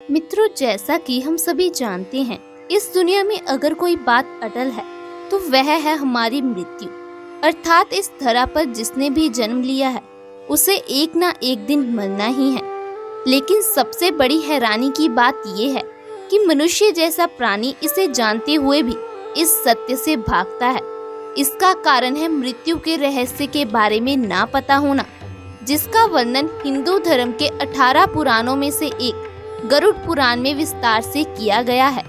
मित्रों, जैसा कि हम सभी जानते हैं, इस दुनिया में अगर कोई बात अटल है तो वह है हमारी मृत्यु। अर्थात इस धरा पर जिसने भी जन्म लिया है उसे एक ना एक दिन मरना ही है। लेकिन सबसे बड़ी हैरानी की बात ये है कि मनुष्य जैसा प्राणी इसे जानते हुए भी इस सत्य से भागता है। इसका कारण है मृत्यु के रहस्य के बारे में ना पता होना, जिसका वर्णन हिंदू धर्म के 18 पुराणों में से एक गरुड़ पुराण में विस्तार से किया गया है।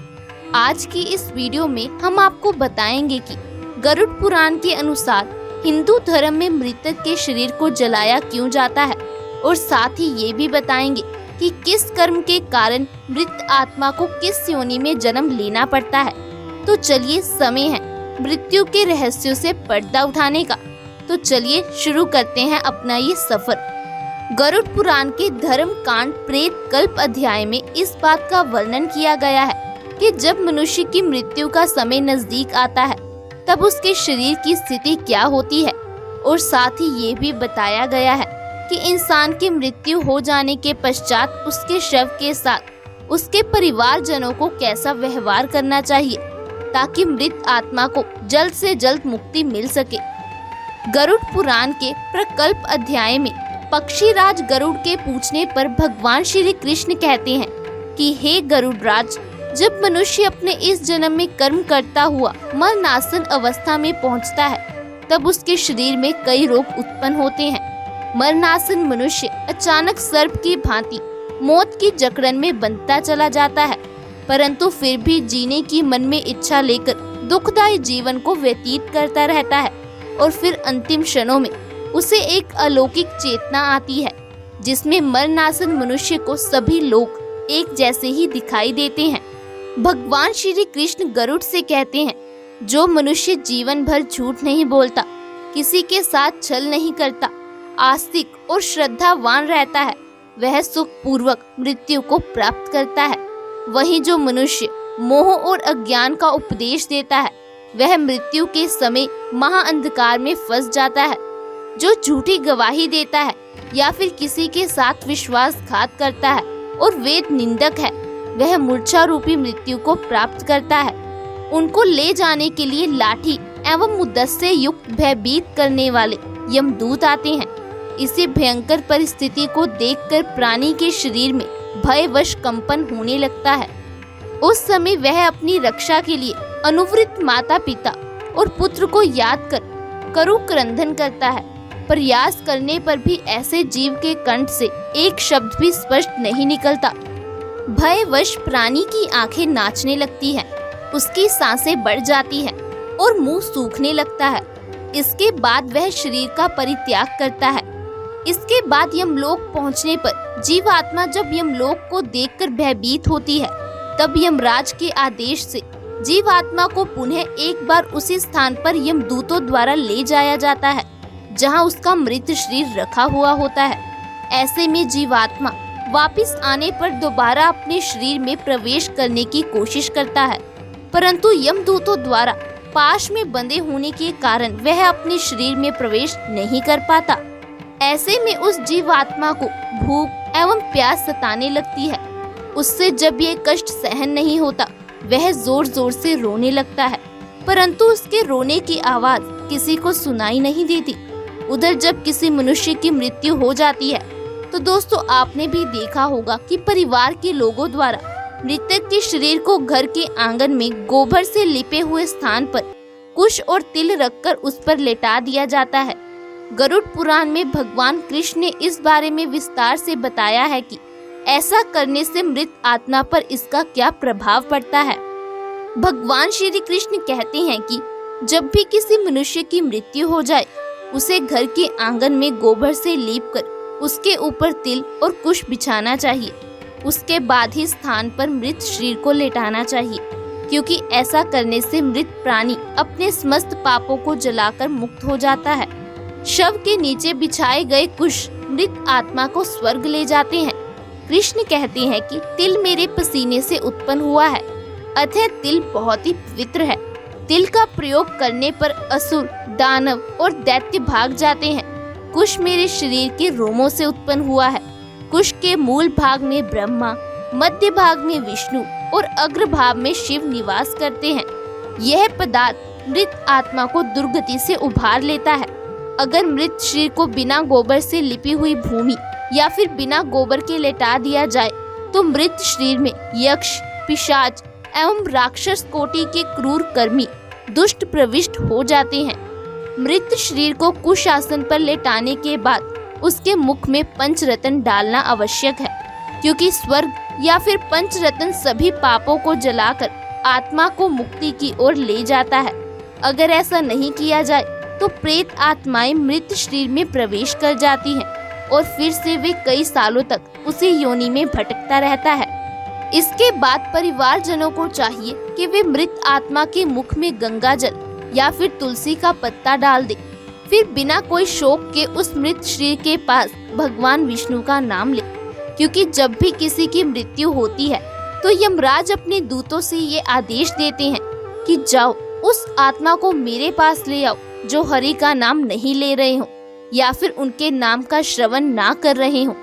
आज की इस वीडियो में हम आपको बताएंगे कि गरुड़ पुराण के अनुसार हिंदू धर्म में मृतक के शरीर को जलाया क्यों जाता है, और साथ ही ये भी बताएंगे कि किस कर्म के कारण मृत आत्मा को किस योनि में जन्म लेना पड़ता है। तो चलिए, समय है मृत्यु के रहस्यों से पर्दा उठाने का। तो चलिए शुरू करते हैं अपना ये सफर। गरुड़ पुराण के धर्म कांड प्रेत कल्प अध्याय में इस बात का वर्णन किया गया है कि जब मनुष्य की मृत्यु का समय नजदीक आता है तब उसके शरीर की स्थिति क्या होती है, और साथ ही ये भी बताया गया है कि इंसान की मृत्यु हो जाने के पश्चात उसके शव के साथ उसके परिवारजनों को कैसा व्यवहार करना चाहिए ताकि मृत आत्मा को जल्द से जल्द मुक्ति मिल सके। गरुड़ पुराण के प्रकल्प अध्याय में पक्षीराज गरुड़ के पूछने पर भगवान श्री कृष्ण कहते हैं कि हे गरुड़राज, जब मनुष्य अपने इस जन्म में कर्म करता हुआ मरणासन अवस्था में पहुंचता है तब उसके शरीर में कई रोग उत्पन्न होते हैं। मरणासन मनुष्य अचानक सर्प की भांति मौत की जकड़न में बंधता चला जाता है, परंतु फिर भी जीने की मन में इच्छा लेकर दुखदायी जीवन को व्यतीत करता रहता है, और फिर अंतिम क्षणों में उसे एक अलौकिक चेतना आती है जिसमें मरणासन मनुष्य को सभी लोग एक जैसे ही दिखाई देते हैं। भगवान श्री कृष्ण गरुड़ से कहते हैं, जो मनुष्य जीवन भर झूठ नहीं बोलता, किसी के साथ छल नहीं करता, आस्तिक और श्रद्धावान रहता है, वह सुख पूर्वक मृत्यु को प्राप्त करता है। वहीं जो मनुष्य मोह और अज्ञान का उपदेश देता है वह मृत्यु के समय महाअंधकार में फंस जाता है। जो झूठी गवाही देता है या फिर किसी के साथ विश्वासघात करता है और वेद निंदक है, वह मूर्छा रूपी मृत्यु को प्राप्त करता है। उनको ले जाने के लिए लाठी एवं मुद्दत से युक्त भयभीत करने वाले यमदूत आते हैं। इसी भयंकर परिस्थिति को देखकर प्राणी के शरीर में भयवश कंपन होने लगता है। उस समय वह अपनी रक्षा के लिए अनुवृत्त माता पिता और पुत्र को याद कर करु क्रंदन करता है। प्रयास करने पर भी ऐसे जीव के कंठ से एक शब्द भी स्पष्ट नहीं निकलता। भयवश प्राणी की आंखें नाचने लगती हैं, उसकी सांसें बढ़ जाती हैं और मुंह सूखने लगता है। इसके बाद वह शरीर का परित्याग करता है। इसके बाद यमलोक पहुंचने पर जीवात्मा जब यमलोक को देखकर भयभीत होती है तब यमराज के आदेश से जीवात्मा को पुनः एक बार उसी स्थान पर यमदूतों द्वारा ले जाया जाता है जहां उसका मृत शरीर रखा हुआ होता है। ऐसे में जीवात्मा वापस आने पर दोबारा अपने शरीर में प्रवेश करने की कोशिश करता है, परंतु यमदूतों द्वारा पाश में बंधे होने के कारण वह अपने शरीर में प्रवेश नहीं कर पाता। ऐसे में उस जीवात्मा को भूख एवं प्यास सताने लगती है। उससे जब ये कष्ट सहन नहीं होता वह जोर जोर से रोने लगता है, परंतु उसके रोने की आवाज किसी को सुनाई नहीं देती। उधर जब किसी मनुष्य की मृत्यु हो जाती है तो दोस्तों, आपने भी देखा होगा कि परिवार के लोगों द्वारा मृतक के शरीर को घर के आंगन में गोबर से लिपे हुए स्थान पर कुश और तिल रखकर उस पर लेटा दिया जाता है। गरुड़ पुराण में भगवान कृष्ण ने इस बारे में विस्तार से बताया है कि ऐसा करने से मृत आत्मा पर इसका क्या प्रभाव पड़ता है। भगवान श्री कृष्ण कहते हैं कि जब भी किसी मनुष्य की मृत्यु हो जाए उसे घर के आंगन में गोबर से लीपकर उसके ऊपर तिल और कुश बिछाना चाहिए। उसके बाद ही स्थान पर मृत शरीर को लेटाना चाहिए, क्योंकि ऐसा करने से मृत प्राणी अपने समस्त पापों को जलाकर मुक्त हो जाता है। शव के नीचे बिछाए गए कुश मृत आत्मा को स्वर्ग ले जाते हैं। कृष्ण कहते हैं कि तिल मेरे पसीने से उत्पन्न हुआ है, अतः तिल बहुत ही पवित्र है। तिल का प्रयोग करने पर असुर, दानव और दैत्य भाग जाते हैं। कुश मेरे शरीर के रोमों से उत्पन्न हुआ है। कुश के मूल भाग में ब्रह्मा, मध्य भाग में विष्णु और अग्रभाग में शिव निवास करते हैं। यह पदार्थ मृत आत्मा को दुर्गति से उभार लेता है। अगर मृत शरीर को बिना गोबर से लिपी हुई भूमि या फिर बिना गोबर के लेटा दिया जाए तो मृत शरीर में यक्ष, पिशाच एवं राक्षस कोटि के क्रूर कर्मी दुष्ट प्रविष्ट हो जाते हैं। मृत शरीर को कुशासन पर लेटाने के बाद उसके मुख में पंचरत्न डालना आवश्यक है, क्योंकि स्वर्ग या फिर पंचरत्न सभी पापों को जलाकर आत्मा को मुक्ति की ओर ले जाता है। अगर ऐसा नहीं किया जाए तो प्रेत आत्माएं मृत शरीर में प्रवेश कर जाती हैं और फिर से वे कई सालों तक उसी योनि में भटकता रहता है। इसके बाद परिवारजनों को चाहिए कि वे मृत आत्मा के मुख में गंगा जल या फिर तुलसी का पत्ता डाल दे, फिर बिना कोई शोक के उस मृत शरीर के पास भगवान विष्णु का नाम ले, क्योंकि जब भी किसी की मृत्यु होती है तो यमराज अपने दूतों से ये आदेश देते हैं कि जाओ उस आत्मा को मेरे पास ले आओ जो हरि का नाम नहीं ले रहे हो या फिर उनके नाम का श्रवण ना कर रहे हो।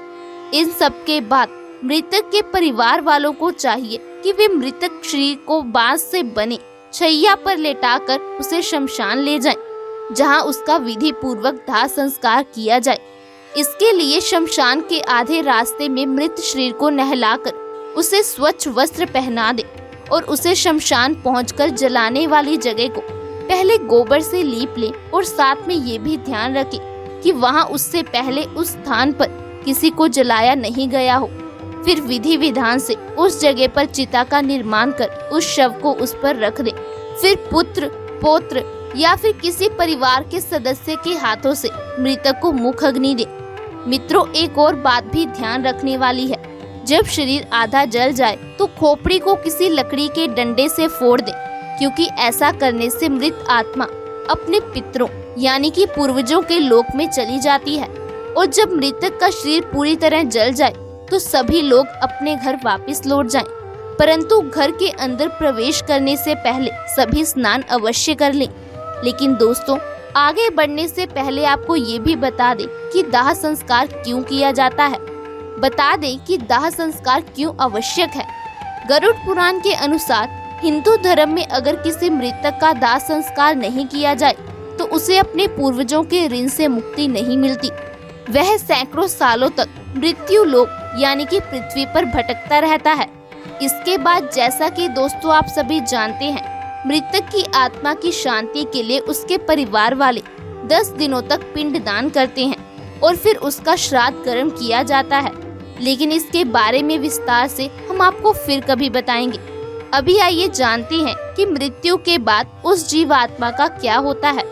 इन सब के बाद मृतक के परिवार वालों को चाहिए कि वे मृतक शरीर को बांस से बने छैया पर लेटाकर उसे शमशान ले जाएं, जहां उसका विधि पूर्वक दाह संस्कार किया जाए। इसके लिए शमशान के आधे रास्ते में मृत शरीर को नहलाकर उसे स्वच्छ वस्त्र पहना दे और उसे शमशान पहुंचकर जलाने वाली जगह को पहले गोबर से लीप ले और साथ में ये भी ध्यान रखे कि वहां उससे पहले उस स्थान पर किसी को जलाया नहीं गया हो। फिर विधि विधान से उस जगह पर चिता का निर्माण कर उस शव को उस पर रख दे। फिर पुत्र, पौत्र या फिर किसी परिवार के सदस्य के हाथों से मृतक को मुख अग्नि दे। मित्रों, एक और बात भी ध्यान रखने वाली है। जब शरीर आधा जल जाए तो खोपड़ी को किसी लकड़ी के डंडे से फोड़ दे, क्योंकि ऐसा करने से मृत आत्मा अपने पितरों यानी कि पूर्वजों के लोक में चली जाती है। और जब मृतक का शरीर पूरी तरह जल जाए तो सभी लोग अपने घर वापस लौट जाएं, परंतु घर के अंदर प्रवेश करने से पहले सभी स्नान अवश्य कर लें। लेकिन दोस्तों, आगे बढ़ने से पहले आपको ये भी बता दें कि दाह संस्कार क्यों किया जाता है। बता दें कि दाह संस्कार क्यों आवश्यक है। गरुड़ पुराण के अनुसार हिंदू धर्म में अगर किसी मृतक का दाह संस्कार नहीं किया जाए तो उसे अपने पूर्वजों के ऋण से मुक्ति नहीं मिलती। वह सैकड़ों सालों तक मृत्यु लोक यानी कि पृथ्वी पर भटकता रहता है। इसके बाद जैसा कि दोस्तों आप सभी जानते हैं, मृतक की आत्मा की शांति के लिए उसके परिवार वाले 10 दिनों तक पिंडदान करते हैं और फिर उसका श्राद्ध कर्म किया जाता है। लेकिन इसके बारे में विस्तार से हम आपको फिर कभी बताएंगे। अभी आइए जानते हैं कि मृत्यु के बाद उस जीवात्मा का क्या होता है।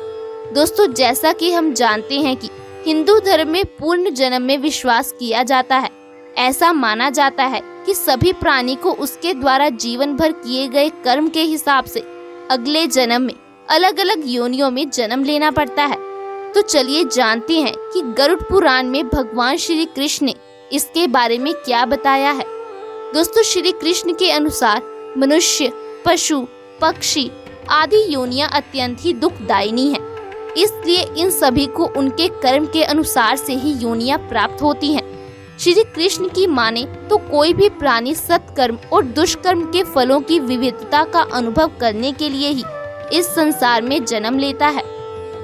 दोस्तों, जैसा कि हम जानते हैं कि हिंदू धर्म में पूर्ण जन्म में विश्वास किया जाता है। ऐसा माना जाता है कि सभी प्राणी को उसके द्वारा जीवन भर किए गए कर्म के हिसाब से अगले जन्म में अलग अलग योनियों में जन्म लेना पड़ता है। तो चलिए जानते हैं कि गरुड़ पुराण में भगवान श्री कृष्ण ने इसके बारे में क्या बताया है। दोस्तों, श्री कृष्ण के अनुसार मनुष्य, पशु, पक्षी आदि योनियां अत्यंत ही दुखदायिनी हैं। इसलिए इन सभी को उनके कर्म के अनुसार से ही योनियां प्राप्त होती हैं। श्री कृष्ण की माने तो कोई भी प्राणी सत्कर्म और दुष्कर्म के फलों की विविधता का अनुभव करने के लिए ही इस संसार में जन्म लेता है।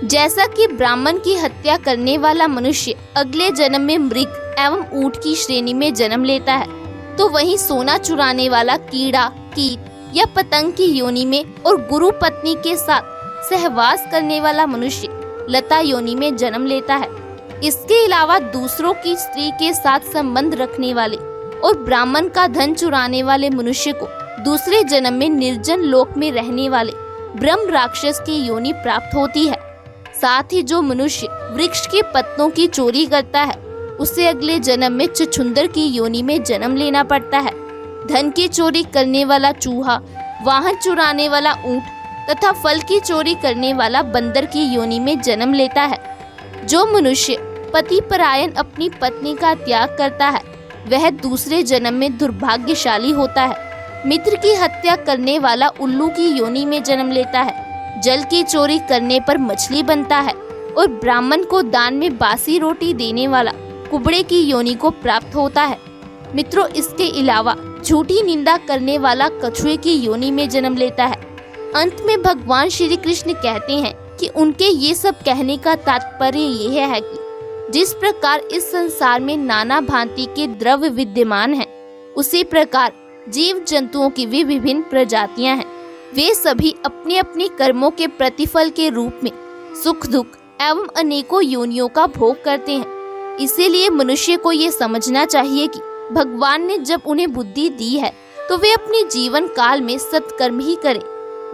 जैसा कि ब्राह्मण की हत्या करने वाला मनुष्य अगले जन्म में मृग एवं ऊंट की श्रेणी में जन्म लेता है, तो वहीं सोना चुराने वाला कीड़ा, कीट या पतंग की योनि में और गुरु पत्नी के साथ सहवास करने वाला मनुष्य लता योनि में जन्म लेता है। इसके अलावा दूसरों की स्त्री के साथ संबंध रखने वाले और ब्राह्मण का धन चुराने वाले मनुष्य को दूसरे जन्म में निर्जन लोक में रहने वाले ब्रह्म राक्षस की योनि प्राप्त होती है। साथ ही जो मनुष्य वृक्ष के पत्तों की चोरी करता है उसे अगले जन्म में छछूंदर की योनि में जन्म लेना पड़ता है। धन की चोरी करने वाला चूहा, वाहन चुराने वाला ऊंट तथा फल की चोरी करने वाला बंदर की योनि में जन्म लेता है। जो मनुष्य पति परायण अपनी पत्नी का त्याग करता है वह दूसरे जन्म में दुर्भाग्यशाली होता है। मित्र की हत्या करने वाला उल्लू की योनि में जन्म लेता है। जल की चोरी करने पर मछली बनता है और ब्राह्मण को दान में बासी रोटी देने वाला कुबड़े की योनि को प्राप्त होता है। मित्रों, इसके अलावा झूठी निंदा करने वाला कछुए की योनि में जन्म लेता है। अंत में भगवान श्री कृष्ण कहते हैं कि उनके ये सब कहने का तात्पर्य यह है कि जिस प्रकार इस संसार में नाना भांति के द्रव्य विद्यमान हैं, उसी प्रकार जीव जंतुओं की भी विभिन्न प्रजातियां हैं। वे सभी अपने अपने कर्मों के प्रतिफल के रूप में सुख दुख एवं अनेकों योनियों का भोग करते हैं। इसीलिए मनुष्य को ये समझना चाहिए कि भगवान ने जब उन्हें बुद्धि दी है तो वे अपने जीवन काल में सत्कर्म ही करें,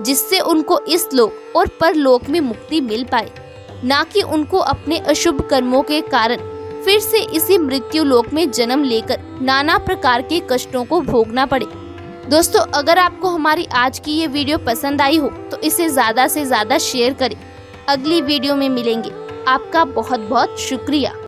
जिससे उनको इस लोक और परलोक में मुक्ति मिल पाए, ना कि उनको अपने अशुभ कर्मों के कारण फिर से इसी मृत्यु लोक में जन्म लेकर नाना प्रकार के कष्टों को भोगना पड़े। दोस्तों, अगर आपको हमारी आज की ये वीडियो पसंद आई हो तो इसे ज़्यादा से ज़्यादा शेयर करें। अगली वीडियो में मिलेंगे। आपका बहुत बहुत शुक्रिया।